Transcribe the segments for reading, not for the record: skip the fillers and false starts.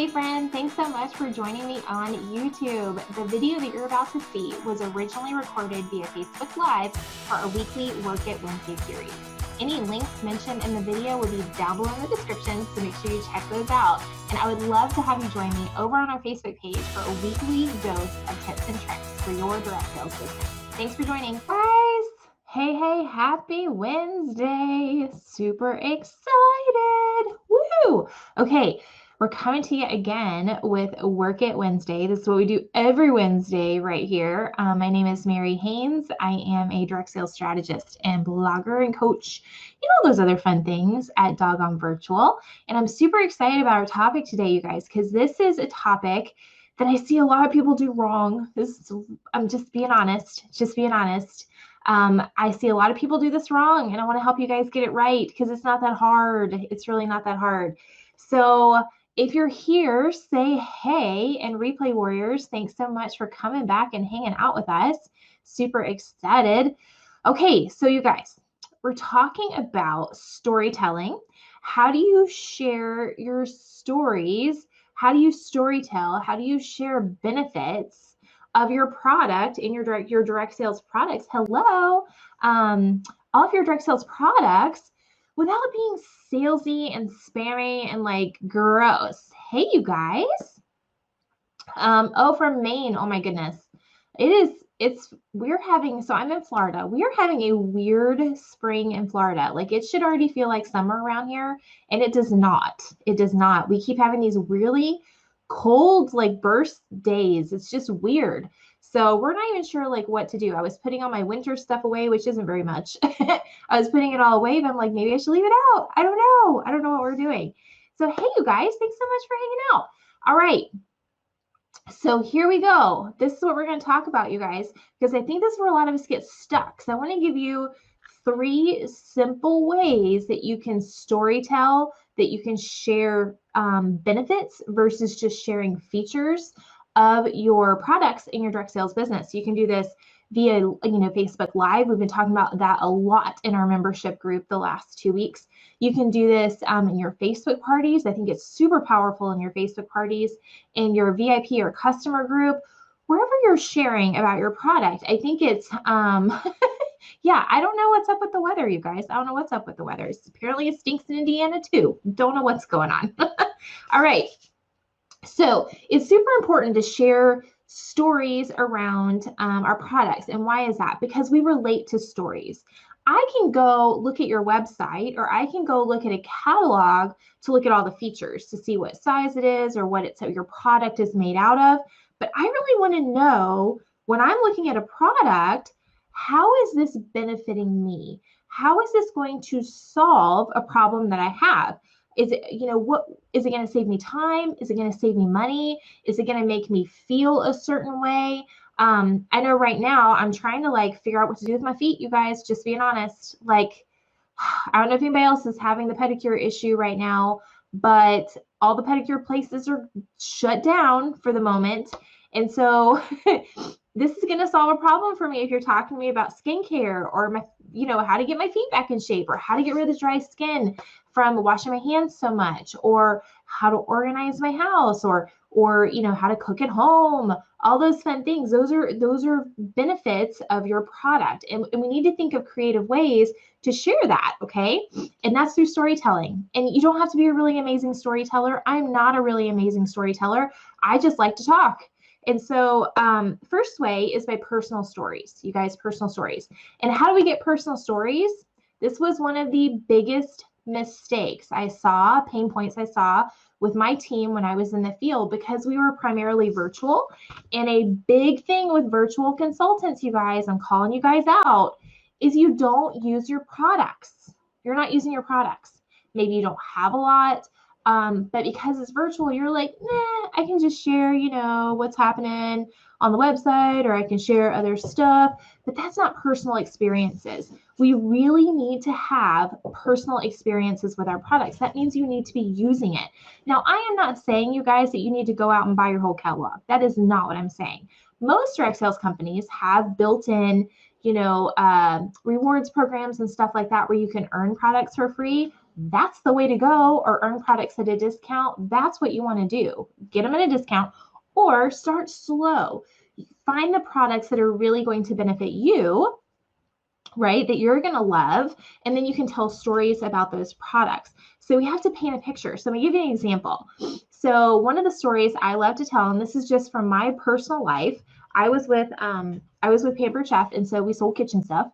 Hey friend, thanks so much for joining me on YouTube. The video that you're about to see was originally recorded via Facebook Live for our weekly Work It Wednesday series. Any links mentioned in the video will be down below in the description, so make sure you check those out. And I would love to have you join me over on our Facebook page for a weekly dose of tips and tricks for your direct sales business. Thanks for joining. Guys, hey, happy Wednesday. Super excited. Woo! Okay. We're coming to you again with Work It Wednesday. This is what we do every Wednesday right here. My name is Mary Haynes. I am a direct sales strategist and blogger and coach, all those other fun things at Doggone Virtual. And I'm super excited about our topic today, you guys, because this is a topic that I see a lot of people do wrong. I'm just being honest, I see a lot of people do this wrong, and I want to help you guys get it right because it's not that hard. It's really not that hard. So if you're here, say hey, and Replay Warriors, thanks so much for coming back and hanging out with us. Super excited. Okay, so you guys, we're talking about storytelling. How do you share your stories? How do you storytell? How do you share benefits of your product in your direct sales products? Hello, all of your direct sales products without being salesy and spammy and like gross. Hey, you guys. From Maine. Oh my goodness. So I'm in Florida. We are having a weird spring in Florida. Like it should already feel like summer around here, and it does not. It does not. We keep having these really cold, like burst days. It's just weird. So we're not even sure like what to do. I was putting all my winter stuff away, which isn't very much. I was putting it all away, but I'm like, maybe I should leave it out. I don't know. I don't know what we're doing. So, hey, you guys, thanks so much for hanging out. All right. So here we go. This is what we're going to talk about, you guys, because I think this is where a lot of us get stuck. So I want to give you 3 simple ways that you can storytell, that you can share benefits versus just sharing features of your products in your direct sales business. You can do this via, Facebook Live. We've been talking about that a lot in our membership group the last 2 weeks. You can do this in your Facebook parties. I think it's super powerful in your Facebook parties, in your VIP or customer group, wherever you're sharing about your product. I think it's, yeah, I don't know what's up with the weather, you guys. I don't know what's up with the weather. Apparently it stinks in Indiana too. Don't know what's going on. All right. So it's super important to share stories around our products. And why is that? Because we relate to stories. I can go look at your website, or I can go look at a catalog to look at all the features to see what size it is or what your product is made out of. But I really want to know, when I'm looking at a product, how is this benefiting me? How is this going to solve a problem that I have? Is it, what is it going to save me time? Is it going to save me money? Is it going to make me feel a certain way? I know right now I'm trying to figure out what to do with my feet, you guys, just being honest. I don't know if anybody else is having the pedicure issue right now, but all the pedicure places are shut down for the moment. And so this is going to solve a problem for me if you're talking to me about skincare, or how to get my feet back in shape, or how to get rid of dry skin from washing my hands so much, or how to organize my house, or how to cook at home, all those fun things. Those are benefits of your product. And we need to think of creative ways to share that, okay? And that's through storytelling. And you don't have to be a really amazing storyteller. I'm not a really amazing storyteller. I just like to talk. And so first way is by personal stories, you guys, personal stories. And how do we get personal stories? This was one of the biggest mistakes I saw, pain points I saw with my team when I was in the field, because we were primarily virtual. And a big thing with virtual consultants, you guys, I'm calling you guys out, is you don't use your products. You're not using your products. Maybe you don't have a lot. But because it's virtual, you're like, nah, I can just share, what's happening on the website, or I can share other stuff, but that's not personal experiences. We really need to have personal experiences with our products. That means you need to be using it. Now, I am not saying, you guys, that you need to go out and buy your whole catalog. That is not what I'm saying. Most direct sales companies have built-in, rewards programs and stuff like that where you can earn products for free. that's the way to go, or earn products at a discount, that's what you want to do. Get them at a discount or start slow. Find the products that are really going to benefit you, right, that you're going to love, and then you can tell stories about those products. So we have to paint a picture. So let me give you an example. So one of the stories I love to tell, and this is just from my personal life, I was with Pampered Chef, and so we sold kitchen stuff.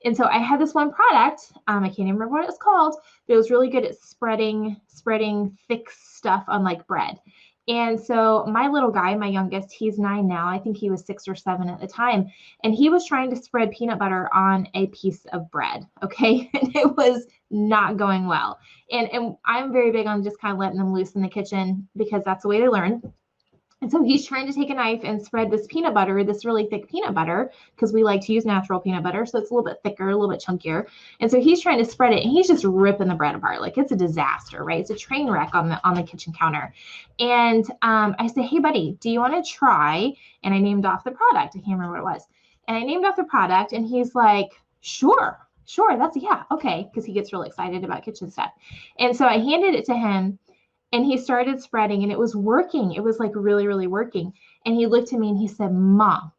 And so I had this one product, I can't even remember what it was called, but it was really good at spreading thick stuff on like bread. And so my little guy, my youngest, he's 9 now. I think he was 6 or 7 at the time. And he was trying to spread peanut butter on a piece of bread. Okay. And it was not going well. And I'm very big on just kind of letting them loose in the kitchen because that's the way they learn. And so he's trying to take a knife and spread this peanut butter, this really thick peanut butter, because we like to use natural peanut butter. So it's a little bit thicker, a little bit chunkier. And so he's trying to spread it and he's just ripping the bread apart. Like it's a disaster, right? It's a train wreck on the kitchen counter. And I say, hey, buddy, do you want to try? And I named off the product. I can't remember what it was. And I named off the product and he's like, sure, okay. Because he gets really excited about kitchen stuff. And so I handed it to him. And he started spreading and it was working. It was like really, really working. And he looked at me and he said, Mom,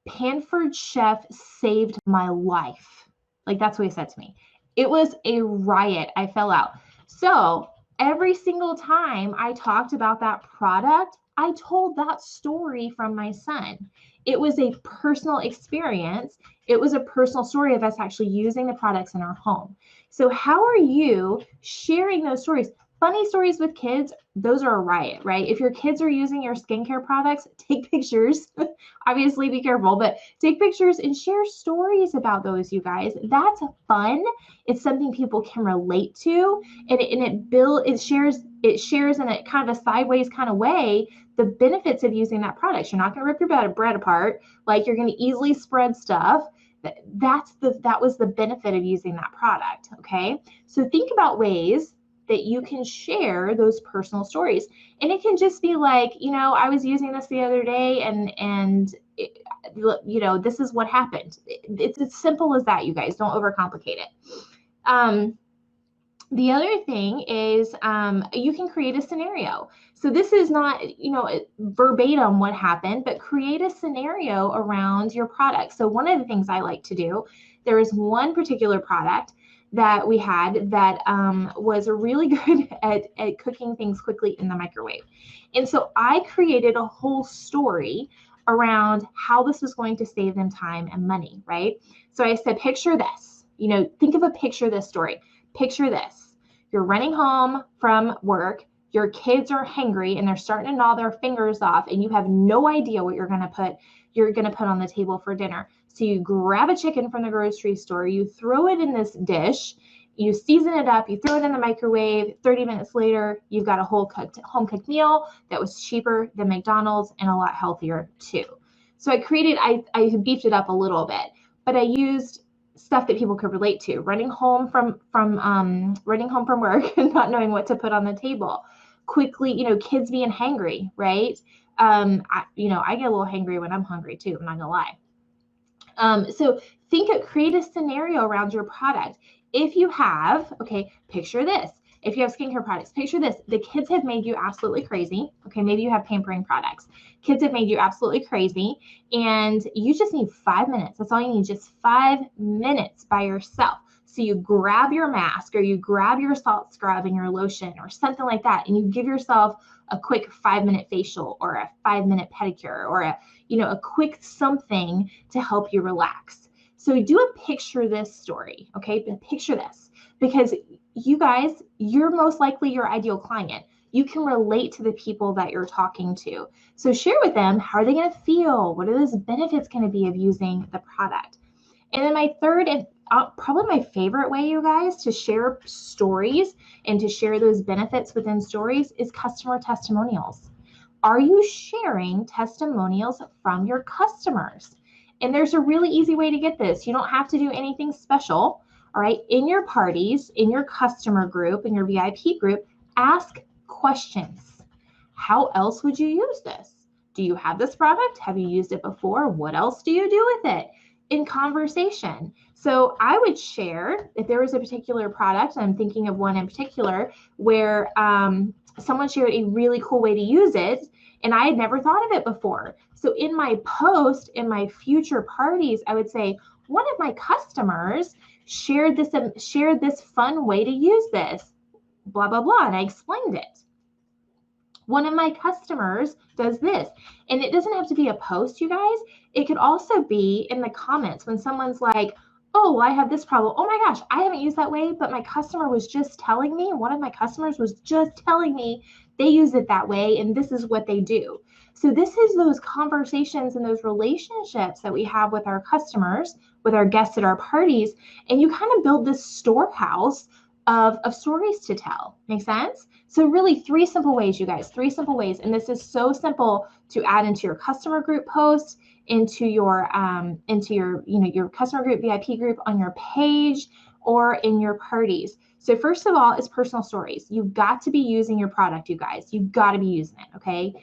Pampered Chef saved my life. Like that's what he said to me. It was a riot. I fell out. So every single time I talked about that product, I told that story from my son. It was a personal experience. It was a personal story of us actually using the products in our home. So how are you sharing those stories? Funny stories with kids, those are a riot, right? If your kids are using your skincare products, take pictures. Obviously, be careful, but take pictures and share stories about those, you guys. That's fun. It's something people can relate to, and it shares in a kind of a sideways kind of way the benefits of using that product. You're not going to rip your bread apart. Like you're going to easily spread stuff. That was the benefit of using that product. Okay, so think about ways that you can share those personal stories. And it can just be like, I was using this the other day and it, this is what happened. It's as simple as that, you guys. Don't overcomplicate it. The other thing is you can create a scenario. So this is not, verbatim what happened, but create a scenario around your product. So one of the things I like to do, there is one particular product that we had that was really good at cooking things quickly in the microwave. And so I created a whole story around how this was going to save them time and money, right? So I said, picture this, think of a picture this story. Picture this. You're running home from work, your kids are hungry and they're starting to gnaw their fingers off and you have no idea what you're going to put on the table for dinner. So you grab a chicken from the grocery store, you throw it in this dish, you season it up, you throw it in the microwave, 30 minutes later, you've got a home-cooked meal that was cheaper than McDonald's and a lot healthier too. So I beefed it up a little bit, but I used stuff that people could relate to. Running home from work and not knowing what to put on the table. Quickly, kids being hangry, right? I get a little hangry when I'm hungry too, I'm not gonna lie. So create a scenario around your product. If you have, picture this. If you have skincare products, picture this. The kids have made you absolutely crazy. Okay, maybe you have pampering products. Kids have made you absolutely crazy and you just need 5 minutes. That's all you need, just 5 minutes by yourself. So you grab your mask or you grab your salt scrub and your lotion or something like that, and you give yourself a quick 5-minute facial or a 5-minute pedicure or a quick something to help you relax. So do a picture this story, okay? Picture this, because you guys, you're most likely your ideal client. You can relate to the people that you're talking to. So share with them, how are they going to feel? What are those benefits going to be of using the product? And then my third and probably my favorite way, you guys, to share stories and to share those benefits within stories is customer testimonials. Are you sharing testimonials from your customers? And there's a really easy way to get this. You don't have to do anything special. All right. In your parties, in your customer group, in your VIP group, ask questions. How else would you use this? Do you have this product? Have you used it before? What else do you do with it? In conversation. So I would share if there was a particular product, I'm thinking of one in particular, where someone shared a really cool way to use it, and I had never thought of it before. So in my post, in my future parties, I would say, one of my customers shared this fun way to use this, blah, blah, blah, and I explained it. One of my customers does this. And it doesn't have to be a post, you guys. It could also be in the comments when someone's like, oh, I have this problem. Oh my gosh, I haven't used that way, but my customer was just telling me, one of my customers was just telling me they use it that way, and this is what they do. So this is those conversations and those relationships that we have with our customers, with our guests at our parties, and you kind of build this storehouse of stories to tell. Make sense? So really 3 simple ways, you guys, 3 simple ways. And this is so simple to add into your customer group post, into your your customer group, VIP group on your page, or in your parties. So first of all is personal stories. You've got to be using your product, you guys. You've got to be using it, okay?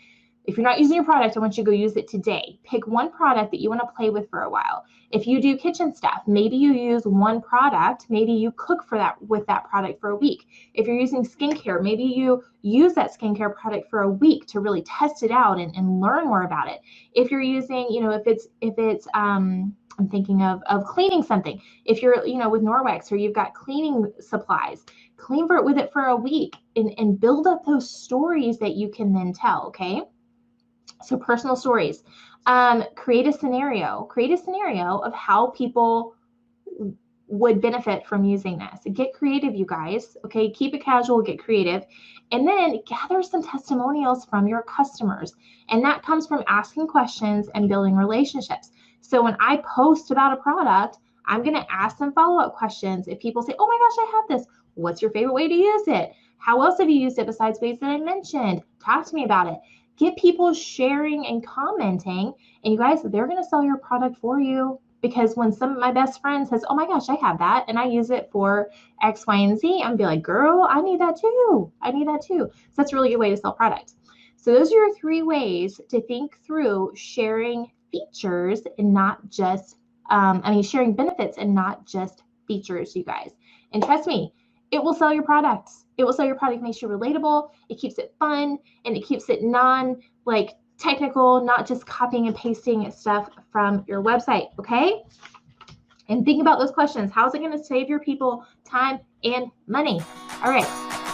If you're not using your product, I want you to go use it today. Pick one product that you want to play with for a while. If you do kitchen stuff, maybe you use one product, maybe you cook with that product for a week. If you're using skincare, maybe you use that skincare product for a week to really test it out and learn more about it. If you're using, if it's I'm thinking of cleaning something. If you're, with Norwex, or you've got cleaning supplies, clean with it for a week and build up those stories that you can then tell, okay? So personal stories. Create a scenario of how people would benefit from using this. Get creative, you guys. Okay, keep it casual, get creative. And then gather some testimonials from your customers. And that comes from asking questions and building relationships. So when I post about a product, I'm going to ask them follow-up questions. If people say, oh my gosh, I have this, what's your favorite way to use it? How else have you used it besides ways that I mentioned? Talk to me about it. Get people sharing and commenting, and you guys, they're going to sell your product for you. Because when some of my best friends says, oh my gosh, I have that, and I use it for X, Y, and Z, I'm going to be like, girl, I need that too. I need that too. So that's a really good way to sell products. So those are your 3 ways to think through sharing features and not just, sharing benefits and not just features, you guys. And trust me, it will sell your products. It will sell your product. It makes you relatable. It keeps it fun, and it keeps it technical, not just copying and pasting stuff from your website, okay? And think about those questions. How's it going to save your people time and money? All right.